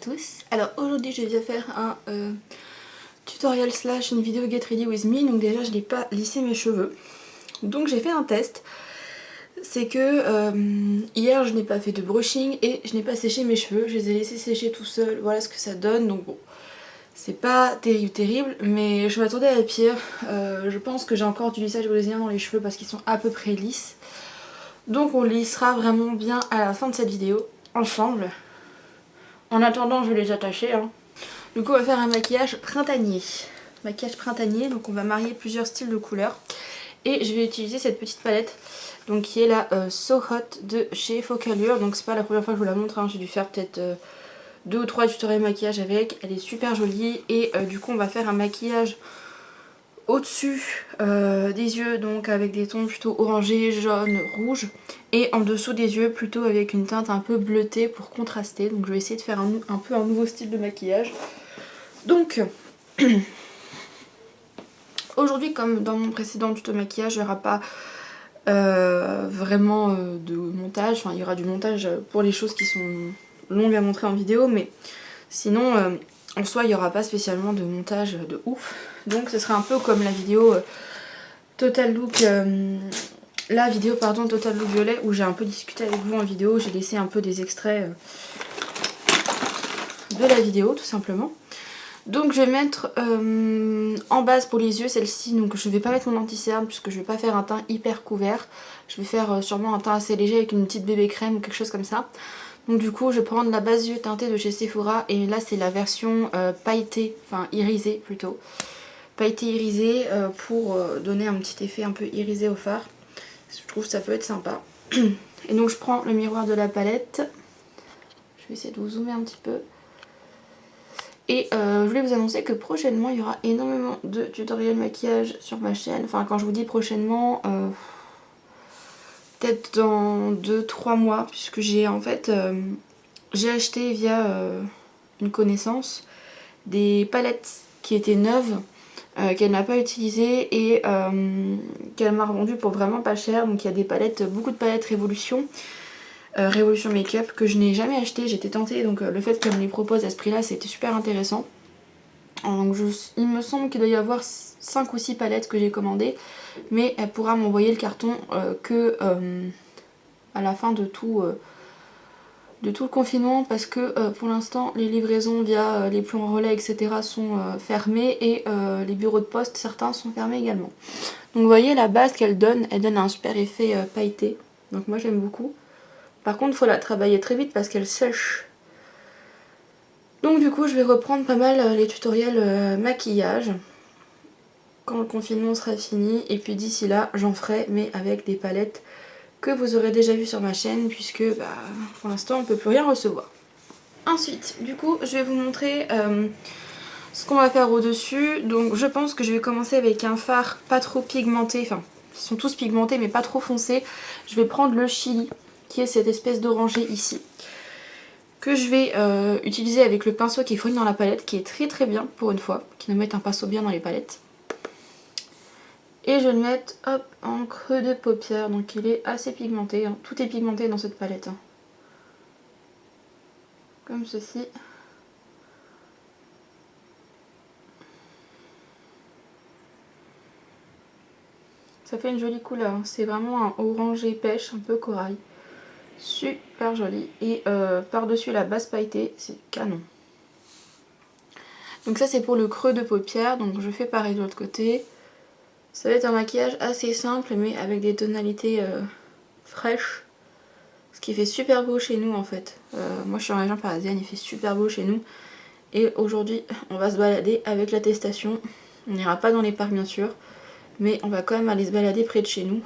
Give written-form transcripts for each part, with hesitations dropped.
tous. Alors aujourd'hui je vais faire un tutoriel slash une vidéo get ready with me. Donc déjà je n'ai pas lissé mes cheveux. Donc j'ai fait un test. C'est que hier je n'ai pas fait de brushing et je n'ai pas séché mes cheveux. Je les ai laissés sécher tout seuls. Voilà ce que ça donne. Donc bon, c'est pas terrible mais je m'attendais à pire. Je pense que j'ai encore du lissage brésilien dans les cheveux parce qu'ils sont à peu près lisses. Donc on lissera vraiment bien à la fin de cette vidéo ensemble. En attendant, je vais les attacher. Du coup, on va faire un maquillage printanier. Maquillage printanier, donc on va marier plusieurs styles de couleurs. Et je vais utiliser cette petite palette, donc qui est la So Hot de chez Focallure. Donc c'est pas la première fois que je vous la montre, j'ai dû faire peut-être 2 ou 3 tutoriels maquillage avec. Elle est super jolie et du coup on va faire un maquillage au-dessus des yeux, donc avec des tons plutôt orangés, jaunes, rouges, et en dessous des yeux plutôt avec une teinte un peu bleutée pour contraster. Donc je vais essayer de faire un peu un nouveau style de maquillage. Donc aujourd'hui, comme dans mon précédent tuto maquillage, il n'y aura pas vraiment de montage. Enfin, il y aura du montage pour les choses qui sont longues à montrer en vidéo, mais sinon en soi il n'y aura pas spécialement de montage de ouf. Donc ce sera un peu comme la vidéo Total Look Total Look Violet, où j'ai un peu discuté avec vous en vidéo. J'ai laissé un peu des extraits de la vidéo tout simplement. Donc je vais mettre en base pour les yeux celle-ci. Donc je vais pas mettre mon anti-cerne puisque je vais pas faire un teint hyper couvert. Je vais faire sûrement un teint assez léger avec une petite bébé crème ou quelque chose comme ça. Donc du coup je vais prendre la base yeux teintée de chez Sephora. Et là c'est la version pailletée, enfin irisée plutôt. Pailletée irisée pour donner un petit effet un peu irisé au fard. Je trouve que ça peut être sympa. Et donc je prends le miroir de la palette. Je vais essayer de vous zoomer un petit peu. Et je voulais vous annoncer que prochainement il y aura énormément de tutoriels maquillage sur ma chaîne. Enfin quand je vous dis prochainement, peut-être dans 2-3 mois. Puisque j'ai en fait j'ai acheté via une connaissance des palettes qui étaient neuves. Qu'elle n'a pas utilisées et qu'elle m'a revendu pour vraiment pas cher. Donc il y a des palettes, beaucoup de palettes Révolution. Révolution Make-up que je n'ai jamais acheté, j'étais tentée, donc le fait qu'elle me les propose à ce prix là c'était super intéressant. Donc il me semble qu'il doit y avoir 5 ou 6 palettes que j'ai commandées, mais elle pourra m'envoyer le carton que à la fin de tout le confinement, parce que pour l'instant les livraisons via les plans relais etc sont fermées et les bureaux de poste certains sont fermés également. Donc vous voyez la base qu'elle donne, elle donne un super effet pailleté, donc moi j'aime beaucoup. Par contre, il faut la travailler très vite parce qu'elle sèche. Donc du coup, je vais reprendre pas mal les tutoriels maquillage quand le confinement sera fini. Et puis d'ici là, j'en ferai, mais avec des palettes que vous aurez déjà vues sur ma chaîne, puisque pour l'instant, on ne peut plus rien recevoir. Ensuite, du coup, je vais vous montrer ce qu'on va faire au-dessus. Donc je pense que je vais commencer avec un fard pas trop pigmenté. Enfin, ils sont tous pigmentés, mais pas trop foncés. Je vais prendre le Chili, qui est cette espèce d'orangé ici, que je vais utiliser avec le pinceau qui est fourni dans la palette, qui est très bien pour une fois, qui nous met un pinceau bien dans les palettes. Et je vais le mettre hop, en creux de paupière, donc il est assez pigmenté, tout est pigmenté dans cette palette. Comme ceci. Ça fait une jolie couleur, c'est vraiment un orangé pêche, un peu corail. Super joli. Et par-dessus la base pailletée, c'est canon. Donc ça c'est pour le creux de paupière, donc je fais pareil de l'autre côté. Ça va être un maquillage assez simple mais avec des tonalités fraîches. Ce qui fait super beau chez nous en fait. Moi je suis en région parisienne, il fait super beau chez nous. Et aujourd'hui on va se balader avec l'attestation. On n'ira pas dans les parcs bien sûr, mais on va quand même aller se balader près de chez nous.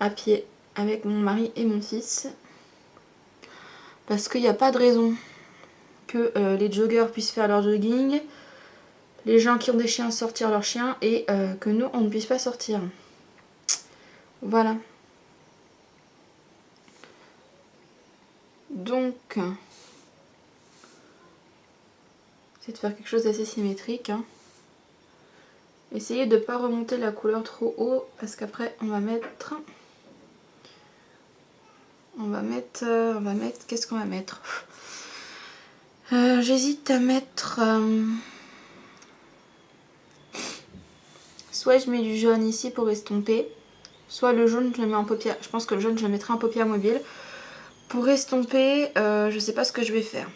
À pied avec mon mari et mon fils. Parce qu'il n'y a pas de raison que les joggers puissent faire leur jogging, les gens qui ont des chiens sortir leurs chiens, et que nous on ne puisse pas sortir. Voilà. Donc c'est de faire quelque chose d'assez symétrique. Essayez de ne pas remonter la couleur trop haut parce qu'après on va mettre qu'est-ce qu'on va mettre? J'hésite à mettre... soit je mets du jaune ici pour estomper, soit le jaune je le mets en paupière. Je pense que le jaune je le mettrai en paupière mobile. Pour estomper, je sais pas ce que je vais faire.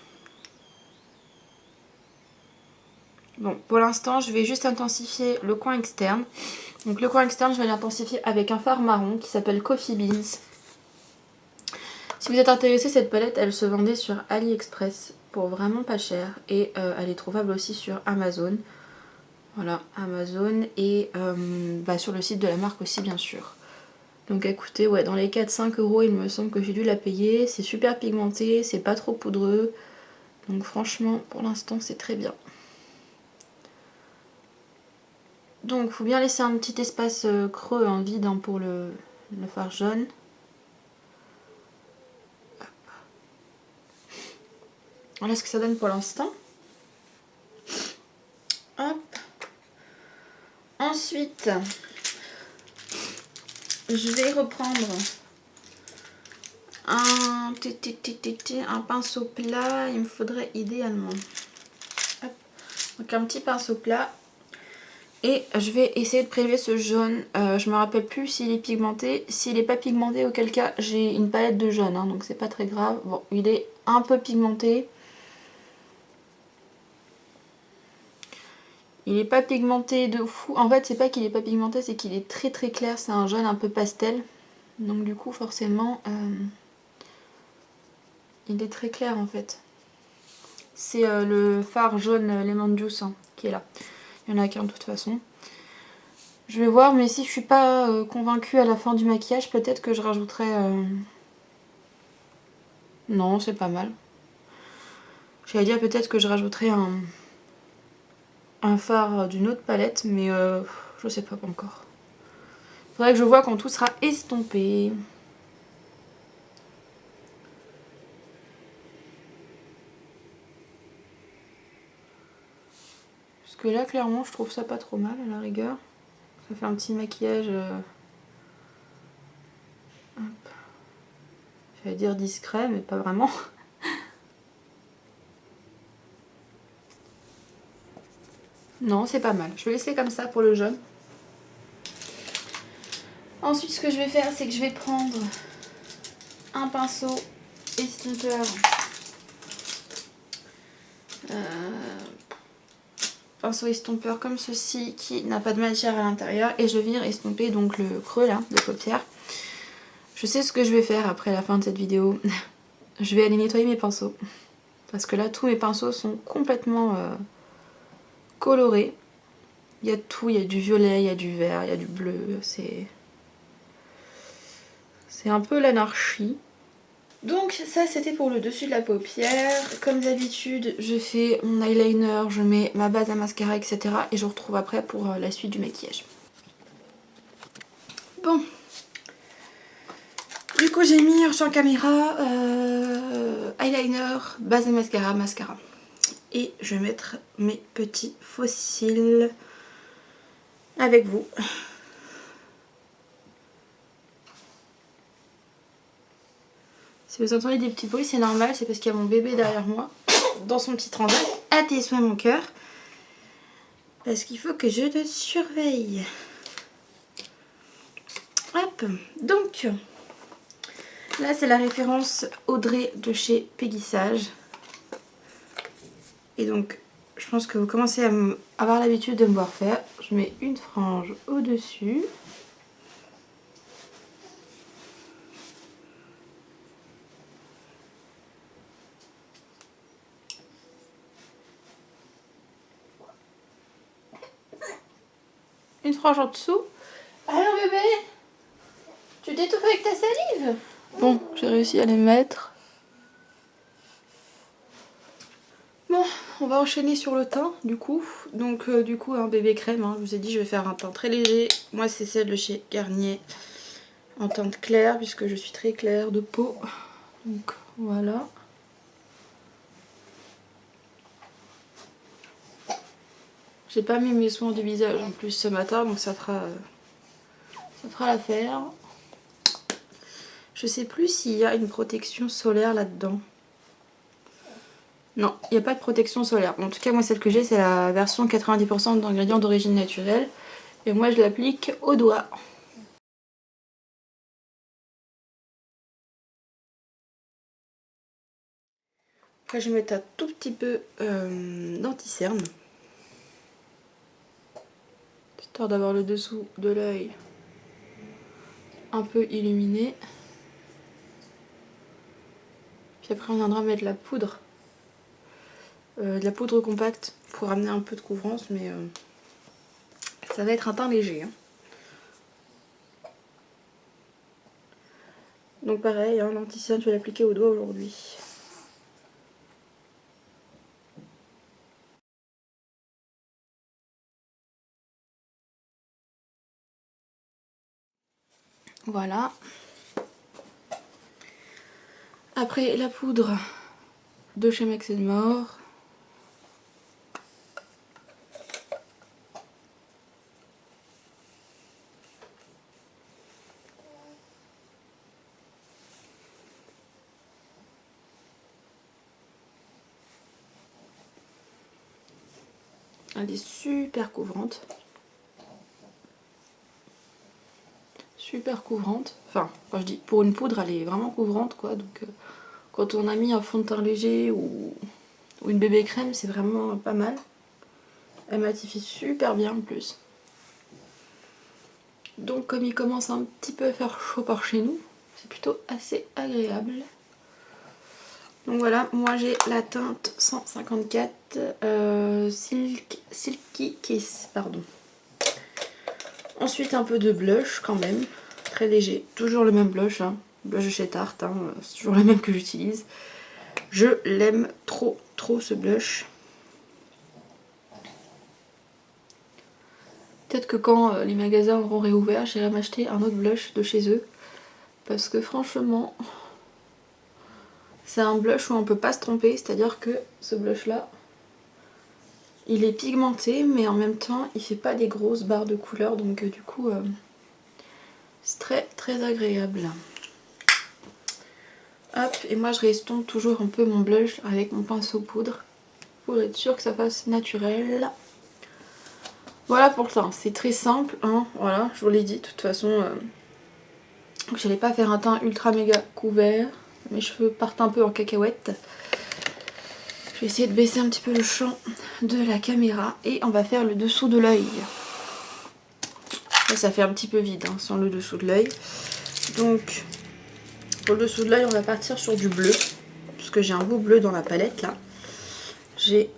Bon, pour l'instant, je vais juste intensifier le coin externe. Donc le coin externe, je vais l'intensifier avec un fard marron qui s'appelle Coffee Beans. Si vous êtes intéressé, cette palette, elle se vendait sur AliExpress pour vraiment pas cher. Et elle est trouvable aussi sur Amazon. Voilà, Amazon et sur le site de la marque aussi, bien sûr. Donc écoutez, ouais, dans les 4-5 € il me semble que j'ai dû la payer. C'est super pigmenté, c'est pas trop poudreux. Donc franchement, pour l'instant, c'est très bien. Donc il faut bien laisser un petit espace creux, vide pour le fard jaune. Voilà ce que ça donne pour l'instant. Hop. Ensuite, je vais reprendre un pinceau plat. Il me faudrait idéalement. Hop. Donc un petit pinceau plat. Et je vais essayer de prélever ce jaune. Je me rappelle plus s'il est pigmenté. S'il n'est pas pigmenté, auquel cas j'ai une palette de jaune. Donc c'est pas très grave. Bon, il est un peu pigmenté. Il n'est pas pigmenté de fou. En fait, c'est pas qu'il est pas pigmenté, c'est qu'il est très très clair. C'est un jaune un peu pastel. Donc du coup, forcément, il est très clair en fait. C'est le fard jaune Lemon Juice qui est là. Il y en a qu'un de toute façon. Je vais voir, mais si je suis pas convaincue à la fin du maquillage, peut-être que je rajouterai... Non, c'est pas mal. J'allais dire peut-être que je rajouterai un fard d'une autre palette, mais je sais pas encore. Faudrait que je vois quand tout sera estompé. Parce que là, clairement, je trouve ça pas trop mal à la rigueur. Ça fait un petit maquillage... J'allais dire discret, mais pas vraiment. Non, c'est pas mal. Je vais laisser comme ça pour le jaune. Ensuite, ce que je vais faire, c'est que je vais prendre un pinceau estompeur. Pinceau estompeur comme ceci, qui n'a pas de matière à l'intérieur. Et je viens estomper donc le creux là, de paupière. Je sais ce que je vais faire après la fin de cette vidéo. Je vais aller nettoyer mes pinceaux. Parce que là, tous mes pinceaux sont complètement colorés. Il y a tout, il y a du violet, il y a du vert, il y a du bleu. C'est un peu l'anarchie. Donc ça, c'était pour le dessus de la paupière. Comme d'habitude, je fais mon eyeliner, je mets ma base à mascara, etc. Et je vous retrouve après pour la suite du maquillage. Bon. Du coup, j'ai mis en caméra eyeliner, base à mascara, mascara. Et je vais mettre mes petits faux cils avec vous. Si vous entendez des petits bruits, c'est normal, c'est parce qu'il y a mon bébé derrière moi, dans son petit transat. À tes soins, mon cœur. Parce qu'il faut que je le surveille. Hop, donc, là c'est la référence Audrey de chez Peggy Sage. Et donc, je pense que vous commencez à avoir l'habitude de me voir faire. Je mets une frange au-dessus. Une frange en dessous. Alors bébé, tu t'étouffes avec ta salive? Bon, j'ai réussi à les mettre. Bon, on va enchaîner sur le teint du coup. Donc du coup un bébé crème, je vous ai dit je vais faire un teint très léger. Moi c'est celle de chez Garnier en teinte claire puisque je suis très claire de peau. Donc voilà. J'ai pas mis mes soins du visage en plus ce matin, donc ça fera l'affaire. Je sais plus s'il y a une protection solaire là-dedans. Non, il n'y a pas de protection solaire. En tout cas, moi, celle que j'ai, c'est la version 90% d'ingrédients d'origine naturelle. Et moi, je l'applique au doigt. Après, je vais mettre un tout petit peu d'anti-cerne. Histoire d'avoir le dessous de l'œil un peu illuminé. Puis après, on viendra mettre de la poudre compacte pour amener un peu de couvrance, mais ça va être un teint léger. Hein. Donc pareil, hein, l'anti-cerne, je vais l'appliquer au doigt aujourd'hui. Voilà. Après, la poudre de chez Max More. Elle est super couvrante. Super couvrante. Enfin, quand je dis pour une poudre, elle est vraiment couvrante, quoi. Donc, quand on a mis un fond de teint léger ou une bébé crème, c'est vraiment pas mal. Elle matifie super bien en plus. Donc, comme il commence un petit peu à faire chaud par chez nous, c'est plutôt assez agréable. Donc voilà, moi j'ai la teinte 154 Silky Kiss, pardon. Ensuite un peu de blush quand même, très léger, toujours le même blush, hein. Blush de chez Tarte, hein. C'est toujours le même que j'utilise. Je l'aime trop ce blush. Peut-être que quand les magasins auront réouvert, j'irai m'acheter un autre blush de chez eux. Parce que franchement, c'est un blush où on peut pas se tromper, c'est-à-dire que ce blush là, il est pigmenté mais en même temps il fait pas des grosses barres de couleur, donc du coup c'est très agréable. Hop, et moi je restompe toujours un peu mon blush avec mon pinceau poudre pour être sûr que ça fasse naturel. Voilà pour le teint, c'est très simple, hein, voilà, je vous l'ai dit, de toute façon j'allais pas faire un teint ultra méga couvert, mes cheveux partent un peu en cacahuète. Je vais essayer de baisser un petit peu le champ de la caméra et on va faire le dessous de l'œil. Là ça fait un petit peu vide hein, sans le dessous de l'œil. Donc pour le dessous de l'œil on va partir sur du bleu, parce que j'ai un beau bleu dans la palette là. J'ai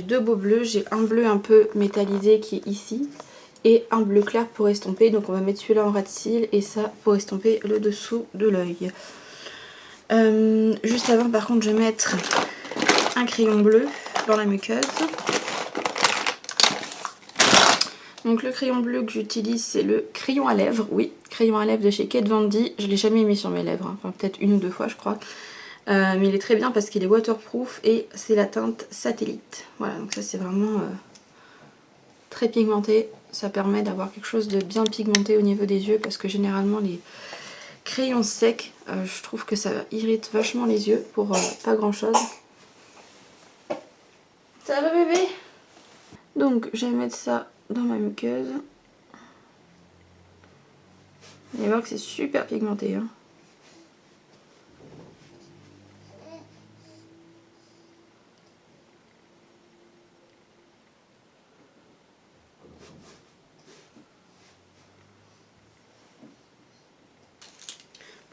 deux beaux bleus, j'ai un bleu un peu métallisé qui est ici et un bleu clair pour estomper, donc on va mettre celui-là en ras de cils et ça pour estomper le dessous de l'œil. Juste avant par contre je vais mettre un crayon bleu dans la muqueuse. Donc le crayon bleu que j'utilise c'est le crayon à lèvres, oui, crayon à lèvres de chez Kat Von D. Je l'ai jamais mis sur mes lèvres, hein. Enfin peut-être une ou deux fois je crois. Mais il est très bien parce qu'il est waterproof et c'est la teinte satellite. Voilà, donc ça c'est vraiment très pigmenté. Ça permet d'avoir quelque chose de bien pigmenté au niveau des yeux parce que généralement les crayons secs, je trouve que ça irrite vachement les yeux pour pas grand chose. Ça va bébé? Donc je vais mettre ça dans ma muqueuse. Vous allez voir que c'est super pigmenté. Hein.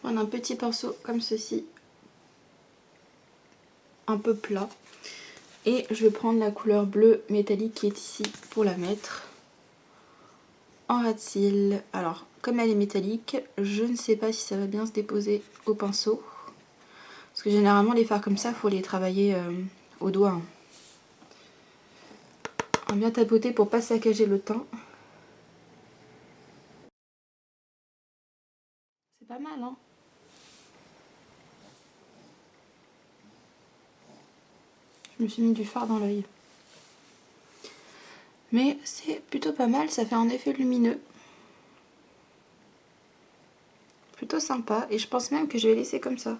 Prendre un petit pinceau comme ceci, un peu plat. Et je vais prendre la couleur bleue métallique qui est ici pour la mettre en ras de cils. Alors, comme elle est métallique, je ne sais pas si ça va bien se déposer au pinceau. Parce que généralement, les fards comme ça, il faut les travailler au doigt. Hein. On va bien tapoter pour pas saccager le teint. C'est pas mal, hein? Je me suis mis du fard dans l'œil. Mais c'est plutôt pas mal, ça fait un effet lumineux. Plutôt sympa, et je pense même que je vais laisser comme ça.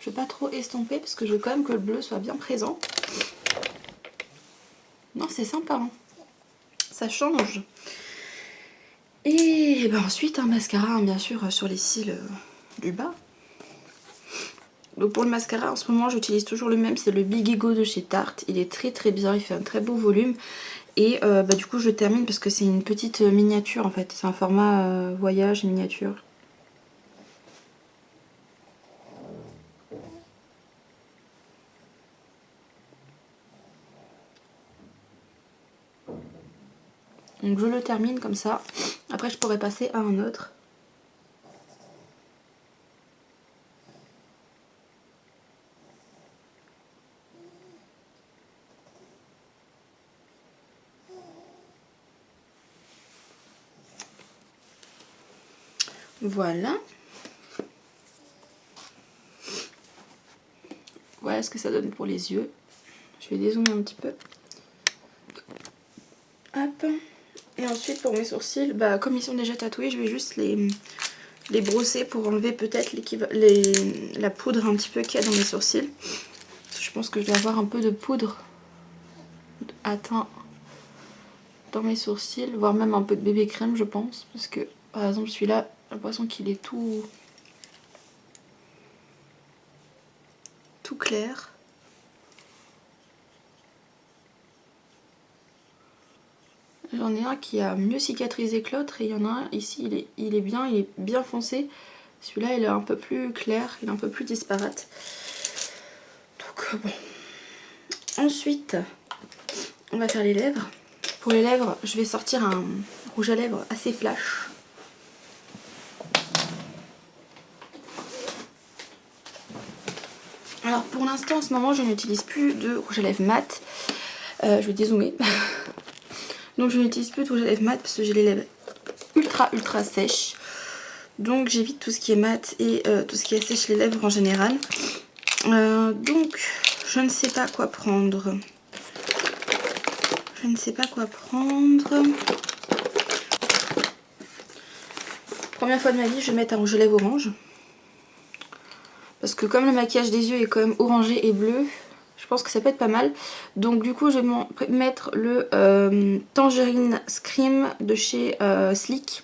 Je vais pas trop estomper parce que je veux quand même que le bleu soit bien présent. Non, c'est sympa, hein. Ça change. Et ben ensuite un mascara, hein, bien sûr, sur les cils du bas. Donc pour le mascara, en ce moment, j'utilise toujours le même, c'est le Big Ego de chez Tarte. Il est très très bien, il fait un très beau volume. Et du coup, je le termine parce que c'est une petite miniature en fait. C'est un format voyage miniature. Donc je le termine comme ça. Après, je pourrais passer à un autre. Voilà. Voilà ce que ça donne pour les yeux. Je vais dézoomer un petit peu. Hop. Et ensuite pour mes sourcils, bah, comme ils sont déjà tatoués, je vais juste les brosser pour enlever peut-être la poudre un petit peu qu'il y a dans mes sourcils. Je pense que je vais avoir un peu de poudre à teint dans mes sourcils, voire même un peu de bébé crème je pense. Parce que par exemple celui-là, j'ai l'impression qu'il est tout clair. J'en ai un qui a mieux cicatrisé que l'autre et il y en a un ici, il est bien foncé. Celui-là il est un peu plus clair, il est un peu plus disparate. Donc bon. Ensuite, on va faire les lèvres. Pour les lèvres, je vais sortir un rouge à lèvres assez flash. Alors pour l'instant, en ce moment, je n'utilise plus de rouge à lèvres mat. Je vais dézoomer. Donc je n'utilise plus de rouge à lèvres mat parce que j'ai les lèvres ultra sèches. Donc j'évite tout ce qui est mat et tout ce qui assèche les lèvres en général. Donc je ne sais pas quoi prendre. Première fois de ma vie, je vais mettre un rouge à lèvres orange. Parce que comme le maquillage des yeux est quand même orangé et bleu, je pense que ça peut être pas mal. Donc du coup, je vais mettre le Tangerine Scream de chez Sleek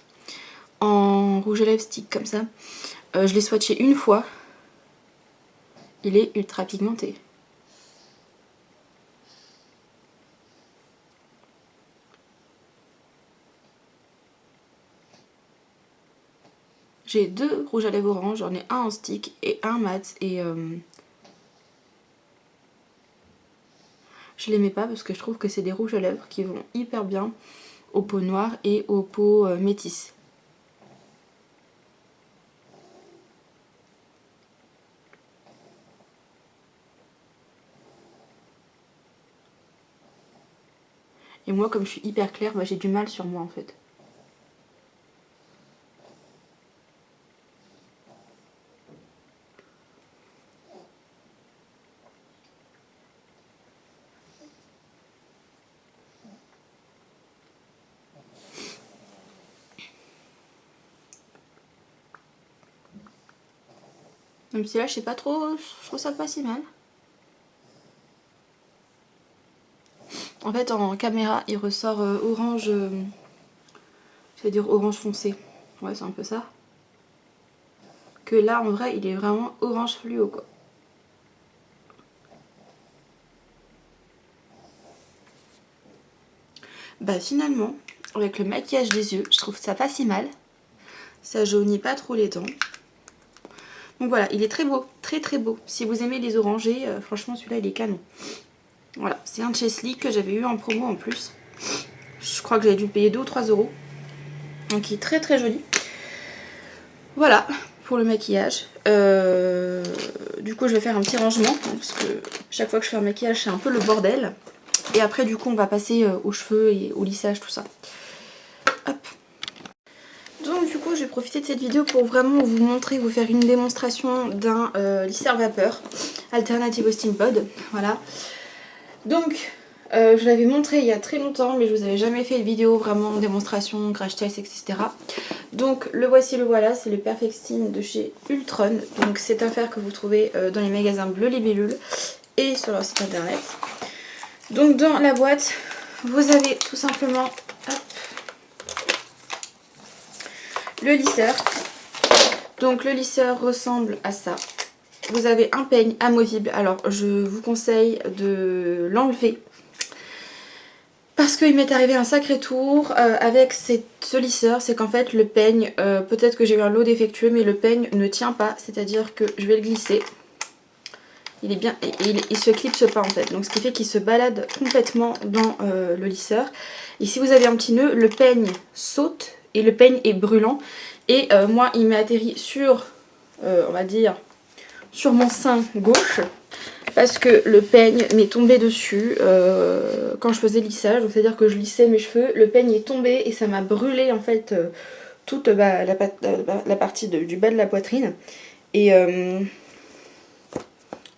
en rouge à lèvres stick comme ça. Je l'ai swatché une fois. Il est ultra pigmenté. J'ai deux rouges à lèvres orange, j'en ai un en stick et un mat et je les mets pas parce que je trouve que c'est des rouges à lèvres qui vont hyper bien aux peaux noires et aux peaux métisses. Et moi comme je suis hyper claire, bah, j'ai du mal sur moi en fait. Même si là je sais pas trop, je trouve ça pas si mal. En fait en caméra il ressort orange, je vais dire orange foncé. Ouais c'est un peu ça. Que là en vrai il est vraiment orange fluo quoi. Bah finalement avec le maquillage des yeux je trouve ça pas si mal. Ça jaunit pas trop les dents. Donc voilà, il est très beau, très beau. Si vous aimez les orangés, franchement celui-là il est canon. Voilà, c'est un de chez Sleek que j'avais eu en promo en plus. Je crois que j'avais dû payer 2 ou 3 euros. Donc il est très joli. Voilà pour le maquillage. Du coup je vais faire un petit rangement parce que chaque fois que je fais un maquillage c'est un peu le bordel. Et après du coup on va passer aux cheveux et au lissage, tout ça. Hop. Donc du coup je vais profiter de cette vidéo pour vraiment vous montrer, vous faire une démonstration d'un lisseur vapeur alternative au Steam Pod. Voilà. Donc Je l'avais montré il y a très longtemps, mais je vous avais jamais fait de vidéo vraiment démonstration, crash test, etc. Donc le voici, le voilà, c'est le Perfect Steam de chez Ultron. Donc c'est un fer que vous trouvez dans les magasins Bleu Libellule et sur leur site internet. Donc dans la boîte, vous avez tout simplement hop, le lisseur. Donc le lisseur ressemble à ça. Vous avez un peigne amovible. Alors je vous conseille de l'enlever parce qu'il m'est arrivé un sacré tour avec ce lisseur. C'est qu'en fait le peigne, peut-être que j'ai eu un lot défectueux, mais le peigne ne tient pas. C'est-à-dire que je vais le glisser. Il est bien, il se clipse pas en fait, donc ce qui fait qu'il se balade complètement dans le lisseur. Et si vous avez un petit nœud, le peigne saute et le peigne est brûlant. Et moi il m'est atterri sur, on va dire, sur mon sein gauche. Parce que le peigne m'est tombé dessus quand je faisais lissage. Donc c'est-à-dire que je lissais mes cheveux, le peigne est tombé et ça m'a brûlé en fait toute la partie du bas de la poitrine. Et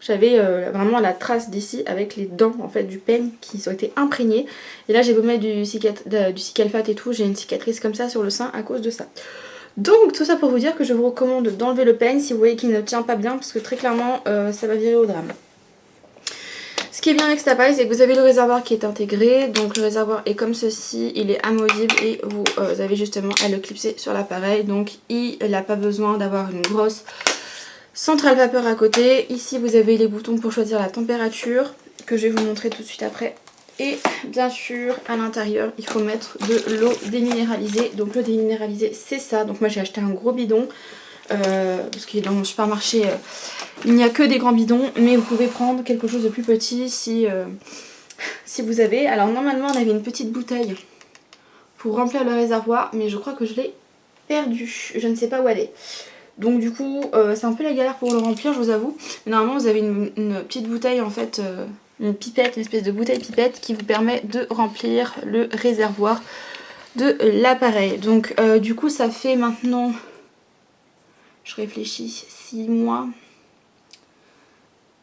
j'avais vraiment la trace d'ici avec les dents en fait du peigne qui ont été imprégnées. Et là j'ai beau mettre du Cicalfate et tout, j'ai une cicatrice comme ça sur le sein à cause de ça. Donc tout ça pour vous dire que je vous recommande d'enlever le peigne si vous voyez qu'il ne tient pas bien, parce que très clairement ça va virer au drame. Ce qui est bien avec cet appareil, c'est que vous avez le réservoir qui est intégré. Donc le réservoir est comme ceci, il est amovible et vous avez justement à le clipser sur l'appareil. Donc il n'a pas besoin d'avoir une grosse centrale vapeur à côté. Ici vous avez les boutons pour choisir la température que je vais vous montrer tout de suite après. Et bien sûr à l'intérieur il faut mettre de l'eau déminéralisée. Donc l'eau déminéralisée c'est ça. Donc moi j'ai acheté un gros bidon parce que dans mon supermarché il n'y a que des grands bidons, mais vous pouvez prendre quelque chose de plus petit si vous avez. Alors normalement on avait une petite bouteille pour remplir le réservoir, mais je crois que je l'ai perdue. Je ne sais pas où elle est. Donc du coup c'est un peu la galère pour le remplir, je vous avoue. Mais normalement vous avez une petite bouteille en fait, une pipette, une espèce de bouteille pipette qui vous permet de remplir le réservoir de l'appareil. Donc du coup ça fait maintenant, je réfléchis, 6 mois...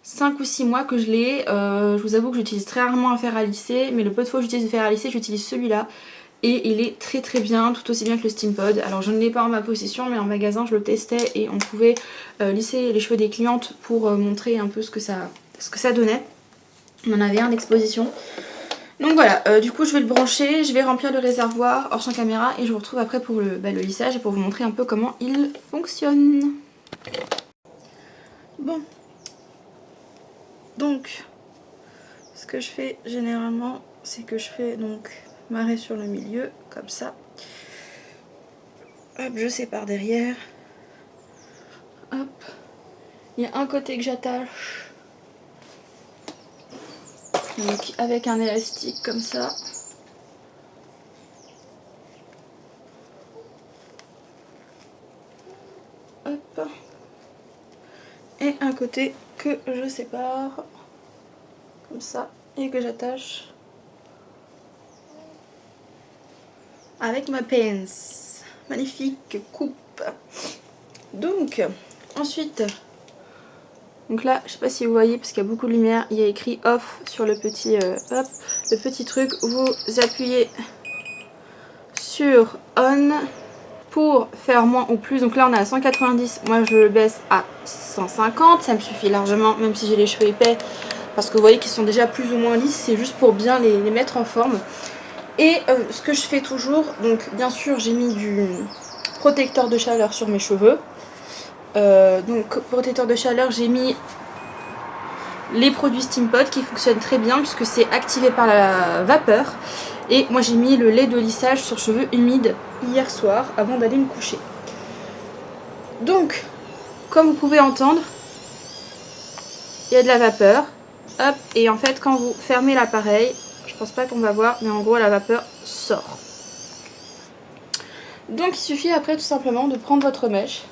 5 ou 6 mois que je l'ai. Je vous avoue que j'utilise très rarement un fer à lisser, mais le peu de fois que j'utilise le fer à lisser, j'utilise celui-là. Et il est très très bien, tout aussi bien que le Steampod. Alors je ne l'ai pas en ma possession, mais en magasin je le testais et on pouvait lisser les cheveux des clientes pour montrer un peu ce que ça donnait. On en avait un d'exposition. Donc voilà, du coup je vais le brancher, je vais remplir le réservoir hors champ caméra et je vous retrouve après pour le lissage et pour vous montrer un peu comment il fonctionne. Bon. Donc, ce que je fais généralement, c'est que je fais donc marrer sur le milieu, comme ça. Hop, je sépare derrière. Hop. Il y a un côté que j'attache. Donc, avec un élastique comme ça. Hop. Et un côté que je sépare. Comme ça. Et que j'attache. Avec ma pince. Magnifique coupe. Donc, ensuite... Donc là, je sais pas si vous voyez parce qu'il y a beaucoup de lumière, il y a écrit off sur le petit, hop, le petit truc. Vous appuyez sur on pour faire moins ou plus. Donc là on est à 190, moi je le baisse à 150, ça me suffit largement même si j'ai les cheveux épais. Parce que vous voyez qu'ils sont déjà plus ou moins lisses, c'est juste pour bien les mettre en forme. Et ce que je fais toujours, donc bien sûr j'ai mis du protecteur de chaleur sur mes cheveux. Donc protecteur de chaleur, j'ai mis les produits Steampod qui fonctionnent très bien puisque c'est activé par la vapeur. Et moi j'ai mis le lait de lissage sur cheveux humides hier soir avant d'aller me coucher. Donc comme vous pouvez entendre, il y a de la vapeur. Hop, et en fait quand vous fermez l'appareil, je pense pas qu'on va voir, mais en gros la vapeur sort. Donc il suffit après tout simplement de prendre votre mèche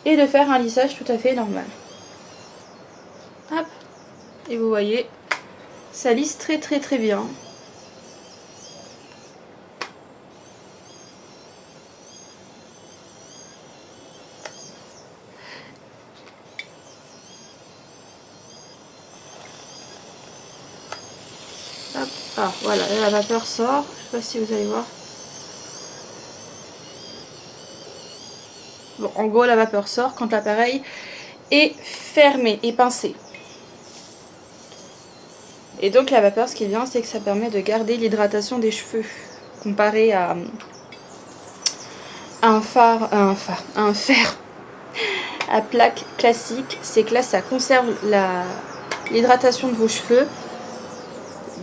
et de faire un lissage tout à fait normal. Hop, et vous voyez, ça lisse très très très bien. Hop. Ah voilà, la vapeur sort. Je sais pas si vous allez voir. Bon, en gros, la vapeur sort quand l'appareil est fermé et pincé. Et donc la vapeur, ce qui est bien, c'est que ça permet de garder l'hydratation des cheveux. Comparé à un fer à plaque classique, c'est que là, ça conserve l'hydratation de vos cheveux.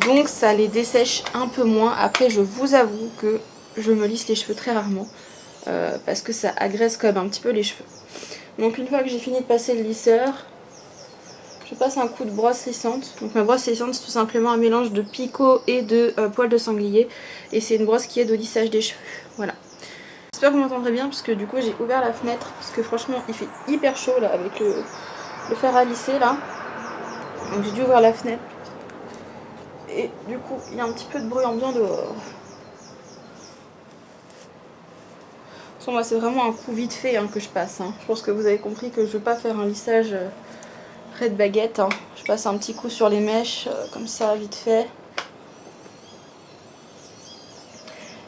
Donc ça les dessèche un peu moins. Après, je vous avoue que je me lisse les cheveux très rarement. Parce que ça agresse quand même un petit peu les cheveux. Donc une fois que j'ai fini de passer le lisseur, je passe un coup de brosse lissante. Donc ma brosse lissante, c'est tout simplement un mélange de picot et de poils de sanglier. Et c'est une brosse qui aide au lissage des cheveux. Voilà. J'espère que vous m'entendrez bien parce que du coup j'ai ouvert la fenêtre. Parce que franchement il fait hyper chaud là avec le fer à lisser là. Donc j'ai dû ouvrir la fenêtre. Et du coup il y a un petit peu de bruit ambiant dehors. Moi c'est vraiment un coup vite fait que je passe. Je pense que vous avez compris que je ne veux pas faire un lissage raide baguette. Je passe un petit coup sur les mèches comme ça vite fait.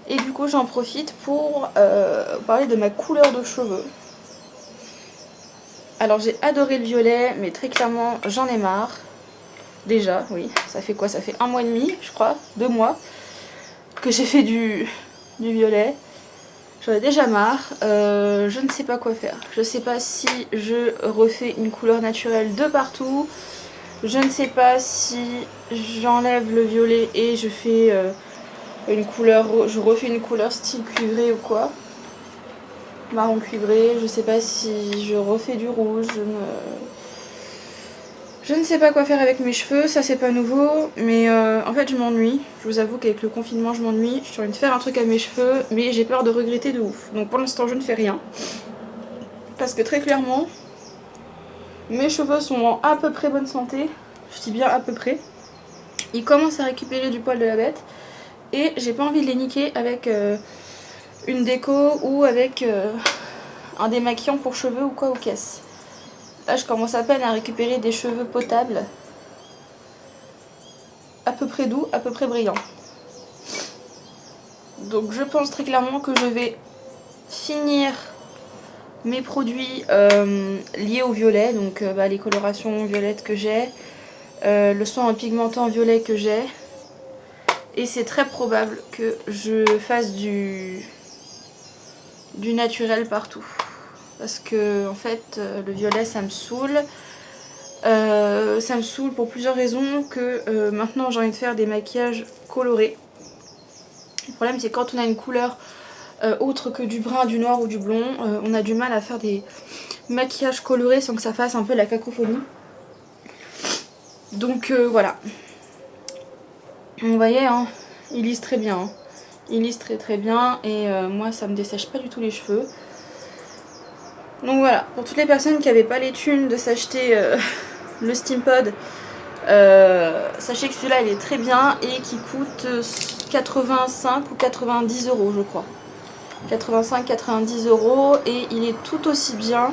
Et du coup j'en profite pour parler de ma couleur de cheveux. Alors j'ai adoré le violet mais très clairement j'en ai marre. Déjà oui, ça fait quoi? Ça fait 1 mois et demi je crois, 2 mois que j'ai fait du violet. J'en ai déjà marre, je ne sais pas quoi faire. Je ne sais pas si je refais une couleur naturelle de partout. Je ne sais pas si j'enlève le violet et je fais une couleur, je refais une couleur style cuivré ou quoi. Marron cuivré, je ne sais pas si je refais du rouge. Je ne sais pas quoi faire avec mes cheveux, ça c'est pas nouveau, mais en fait je m'ennuie. Je vous avoue qu'avec le confinement je m'ennuie. Je suis en train de faire un truc à mes cheveux, mais j'ai peur de regretter de ouf. Donc pour l'instant je ne fais rien. Parce que très clairement, mes cheveux sont en à peu près bonne santé. Je dis bien à peu près. Ils commencent à récupérer du poil de la bête. Et j'ai pas envie de les niquer avec une déco ou avec un démaquillant pour cheveux ou quoi ou qu'est-ce. Là, je commence à peine à récupérer des cheveux potables. À peu près doux, à peu près brillants. Donc je pense très clairement que je vais finir mes produits liés au violet. Donc les colorations violettes que j'ai. Le soin en pigmentant violet que j'ai. Et c'est très probable que je fasse du naturel partout. Parce que en fait le violet ça me saoule. Ça me saoule pour plusieurs raisons. Que maintenant j'ai envie de faire des maquillages colorés. Le problème c'est quand on a une couleur autre que du brun, du noir ou du blond, on a du mal à faire des maquillages colorés sans que ça fasse un peu la cacophonie. Donc voilà. Vous voyez, il lisse très bien. Il lisse très bien et moi ça me dessèche pas du tout les cheveux. Donc voilà, pour toutes les personnes qui n'avaient pas les thunes de s'acheter le Steampod, sachez que celui-là il est très bien et qui coûte 85 ou 90 € je crois. 85-90 € et il est tout aussi bien.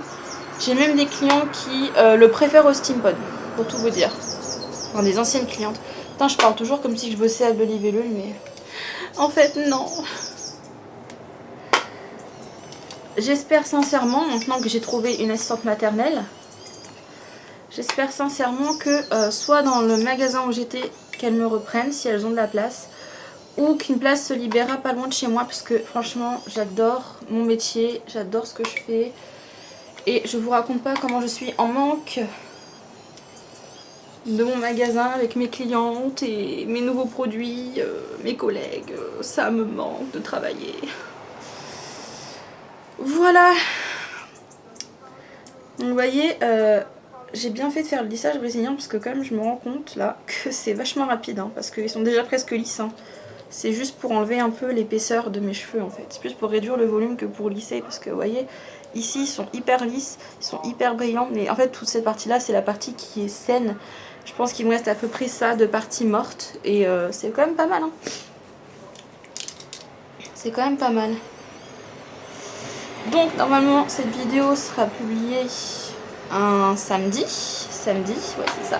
J'ai même des clients qui le préfèrent au Steampod, pour tout vous dire. Enfin, des anciennes clientes. Putain, je parle toujours comme si je bossais à Belly-Bellule, mais en fait non. J'espère sincèrement, maintenant que j'ai trouvé une assistante maternelle, j'espère sincèrement que soit dans le magasin où j'étais, qu'elles me reprennent si elles ont de la place, ou qu'une place se libérera pas loin de chez moi, parce que franchement j'adore mon métier, j'adore ce que je fais, et je vous raconte pas comment je suis en manque de mon magasin avec mes clientes et mes nouveaux produits, mes collègues, ça me manque de travailler. Voilà. Donc vous voyez, j'ai bien fait de faire le lissage brésilien parce que quand même je me rends compte là que c'est vachement rapide parce qu'ils sont déjà presque lisses. C'est juste pour enlever un peu l'épaisseur de mes cheveux en fait. C'est plus pour réduire le volume que pour lisser parce que vous voyez, ici ils sont hyper lisses, ils sont hyper brillants. Mais en fait toute cette partie là c'est la partie qui est saine. Je pense qu'il me reste à peu près ça de partie morte et c'est quand même pas mal. C'est quand même pas mal. Donc normalement cette vidéo sera publiée un samedi, ouais c'est ça.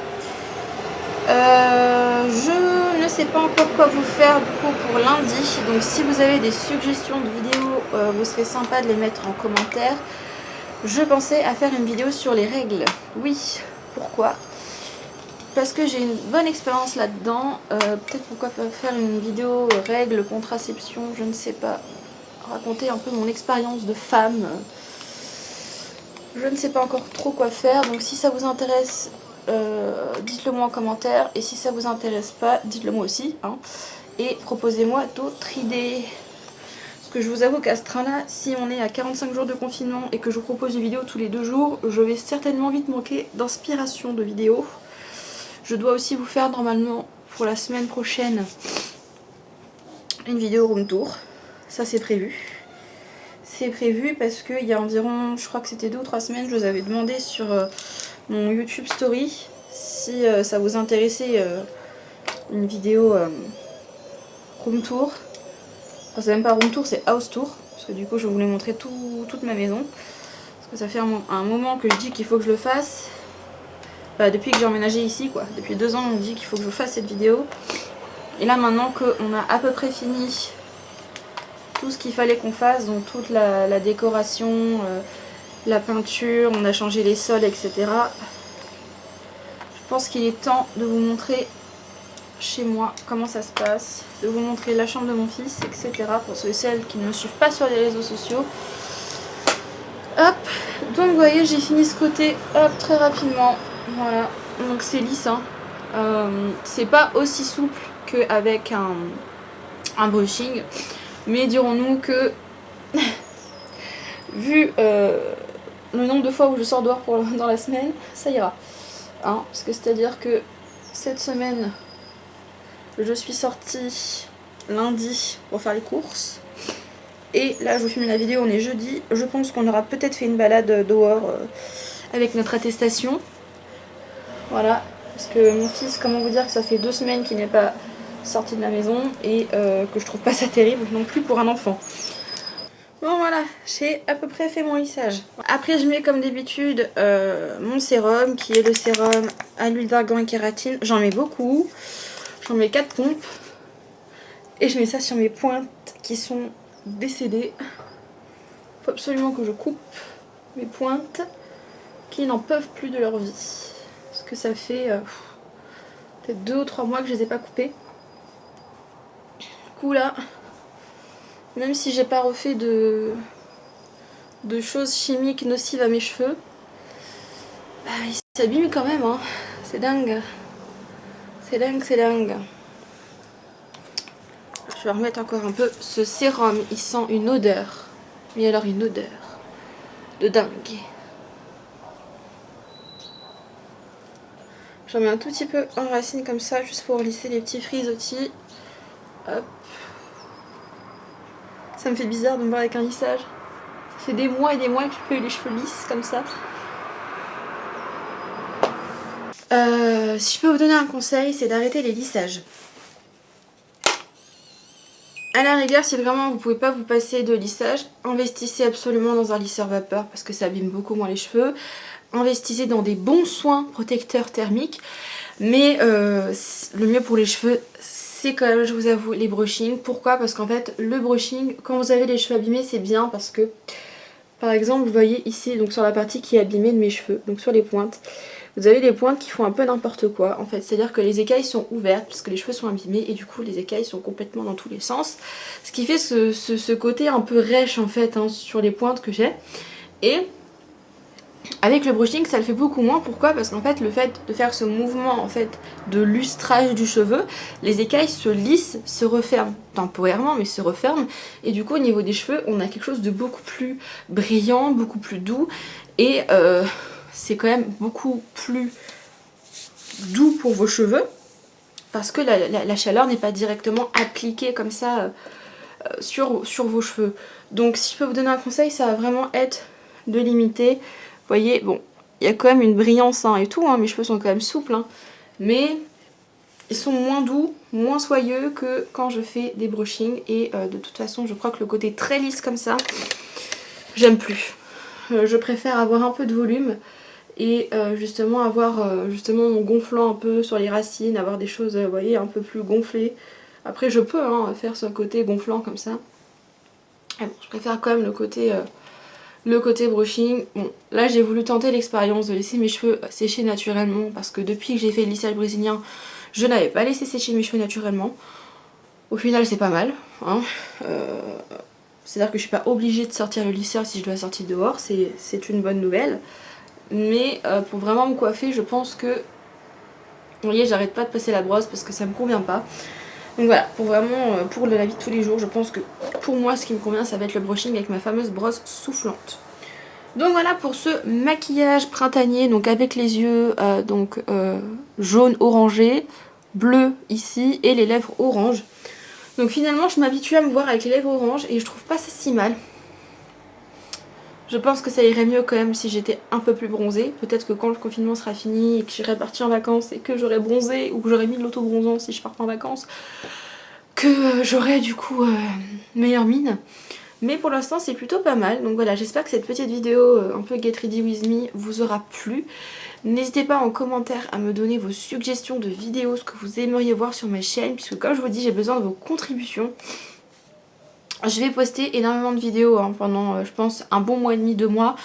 Je ne sais pas encore quoi vous faire du coup pour lundi. Donc si vous avez des suggestions de vidéos, vous serez sympa de les mettre en commentaire. Je pensais à faire une vidéo sur les règles. Oui, pourquoi? Parce que j'ai une bonne expérience là-dedans. Peut-être pourquoi pas faire une vidéo règles, contraception, je ne sais pas. Raconter un peu mon expérience de femme. Je ne sais pas encore trop quoi faire. Donc si ça vous intéresse, dites-le moi en commentaire. Et si ça vous intéresse pas, dites-le moi aussi. Hein. Et proposez-moi d'autres idées. Parce que je vous avoue qu'à ce train-là, si on est à 45 jours de confinement et que je vous propose une vidéo tous les 2 jours, je vais certainement vite manquer d'inspiration de vidéos. Je dois aussi vous faire normalement pour la semaine prochaine une vidéo room tour. Ça c'est prévu. C'est prévu parce qu'il y a environ, je crois que c'était 2 ou 3 semaines, je vous avais demandé sur mon YouTube Story si ça vous intéressait une vidéo room tour. Enfin, c'est même pas room tour, c'est house tour. Parce que du coup je voulais montrer toute ma maison. Parce que ça fait un moment que je dis qu'il faut que je le fasse. Bah, depuis que j'ai emménagé ici quoi. Depuis 2 ans on me dit qu'il faut que je fasse cette vidéo. Et là maintenant qu'on a à peu près fini tout ce qu'il fallait qu'on fasse, donc toute la décoration, la peinture, on a changé les sols, etc. Je pense qu'il est temps de vous montrer chez moi comment ça se passe, de vous montrer la chambre de mon fils, etc. pour ceux et celles qui ne me suivent pas sur les réseaux sociaux. Hop, donc vous voyez j'ai fini ce côté, hop, très rapidement, voilà, donc c'est lisse, hein. C'est pas aussi souple qu'avec un brushing, mais dirons-nous que vu le nombre de fois où je sors dehors dans la semaine, ça ira, hein, parce que c'est à dire que cette semaine je suis sortie lundi pour faire les courses. Et là je vous filme la vidéo, on est jeudi. Je pense qu'on aura peut-être fait une balade dehors avec notre attestation. Voilà, parce que mon fils, comment vous dire que ça fait 2 semaines qu'il n'est pas sorti de la maison et que je trouve pas ça terrible non plus pour un enfant. Bon voilà, j'ai à peu près fait mon lissage. Après je mets comme d'habitude mon sérum qui est le sérum à l'huile d'argan et kératine. J'en mets beaucoup, j'en mets 4 pompes. Et je mets ça sur mes pointes qui sont décédées. Faut absolument que je coupe mes pointes qui n'en peuvent plus de leur vie. Parce que ça fait peut-être 2 ou 3 mois que je les ai pas coupées. Du coup là, même si j'ai pas refait de choses chimiques nocives à mes cheveux, bah, ils s'abîment quand même, hein. C'est dingue. C'est dingue, c'est dingue. Je vais remettre encore un peu. Ce sérum, il sent une odeur. Mais alors une odeur de dingue. J'en mets un tout petit peu en racine comme ça, juste pour lisser les petits frisottis. Hop. Ça me fait bizarre de me voir avec un lissage. Ça fait des mois et des mois que j'ai pas eu les cheveux lisses comme ça. Si je peux vous donner un conseil, c'est d'arrêter les lissages. À la rigueur, si vraiment vous pouvez pas vous passer de lissage, investissez absolument dans un lisseur vapeur parce que ça abîme beaucoup moins les cheveux. Investissez dans des bons soins protecteurs thermiques. Mais le mieux pour les cheveux, c'est quand même, je vous avoue, les brushings. Pourquoi? Parce qu'en fait, le brushing, quand vous avez les cheveux abîmés, c'est bien parce que, par exemple, vous voyez ici, donc sur la partie qui est abîmée de mes cheveux, donc sur les pointes, vous avez les pointes qui font un peu n'importe quoi en fait, c'est-à-dire que les écailles sont ouvertes parce que les cheveux sont abîmés et du coup les écailles sont complètement dans tous les sens, ce qui fait ce côté un peu rêche en fait hein, sur les pointes que j'ai. Et avec le brushing ça le fait beaucoup moins. Pourquoi? Parce qu'en fait le fait de faire ce mouvement en fait de lustrage du cheveu, les écailles se lissent, se referment temporairement mais se referment et du coup au niveau des cheveux on a quelque chose de beaucoup plus brillant, beaucoup plus doux et c'est quand même beaucoup plus doux pour vos cheveux parce que la chaleur n'est pas directement appliquée comme ça sur vos cheveux. Donc si je peux vous donner un conseil, ça va vraiment être de limiter. Vous voyez, bon, il y a quand même une brillance hein, et tout, hein, mes cheveux sont quand même souples, hein, mais ils sont moins doux, moins soyeux que quand je fais des brushings et de toute façon je crois que le côté très lisse comme ça, j'aime plus. Je préfère avoir un peu de volume. et justement avoir justement mon gonflant un peu sur les racines, avoir des choses vous voyez un peu plus gonflées. Après je peux hein, faire ce côté gonflant comme ça. Et bon, je préfère quand même le côté brushing. Bon là j'ai voulu tenter l'expérience de laisser mes cheveux sécher naturellement parce que depuis que j'ai fait le lissage brésilien je n'avais pas laissé sécher mes cheveux naturellement. Au final c'est pas mal hein. C'est-à-dire que je suis pas obligée de sortir le lisseur si je dois sortir dehors, c'est une bonne nouvelle. Mais pour vraiment me coiffer, je pense que... Vous voyez, j'arrête pas de passer la brosse parce que ça me convient pas. Donc voilà, pour vraiment, pour la vie de tous les jours, je pense que pour moi, ce qui me convient, ça va être le brushing avec ma fameuse brosse soufflante. Donc voilà pour ce maquillage printanier, donc avec les yeux jaune orangé, bleu ici et les lèvres orange. Donc finalement, je m'habitue à me voir avec les lèvres orange et je trouve pas ça si mal. Je pense que ça irait mieux quand même si j'étais un peu plus bronzée. Peut-être que quand le confinement sera fini et que j'irai partir en vacances et que j'aurai bronzé ou que j'aurai mis de l'auto-bronzant si je pars en vacances, que j'aurai du coup meilleure mine. Mais pour l'instant c'est plutôt pas mal. Donc voilà, j'espère que cette petite vidéo un peu Get Ready With Me vous aura plu. N'hésitez pas en commentaire à me donner vos suggestions de vidéos, ce que vous aimeriez voir sur ma chaîne, puisque comme je vous dis j'ai besoin de vos contributions. Je vais poster énormément de vidéos hein, pendant je pense un bon mois et demi, 2 mois.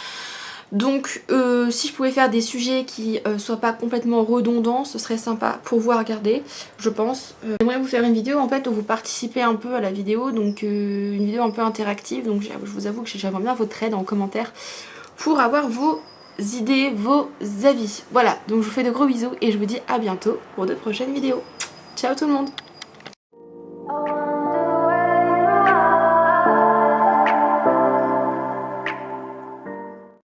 Donc si je pouvais faire des sujets qui soient pas complètement redondants, ce serait sympa pour vous à regarder, je pense. J'aimerais vous faire une vidéo en fait où vous participez un peu à la vidéo, donc une vidéo un peu interactive. Donc je vous avoue que j'aimerais bien votre aide en commentaire pour avoir vos idées, vos avis. Voilà, donc je vous fais de gros bisous et je vous dis à bientôt pour de prochaines vidéos. Ciao tout le monde!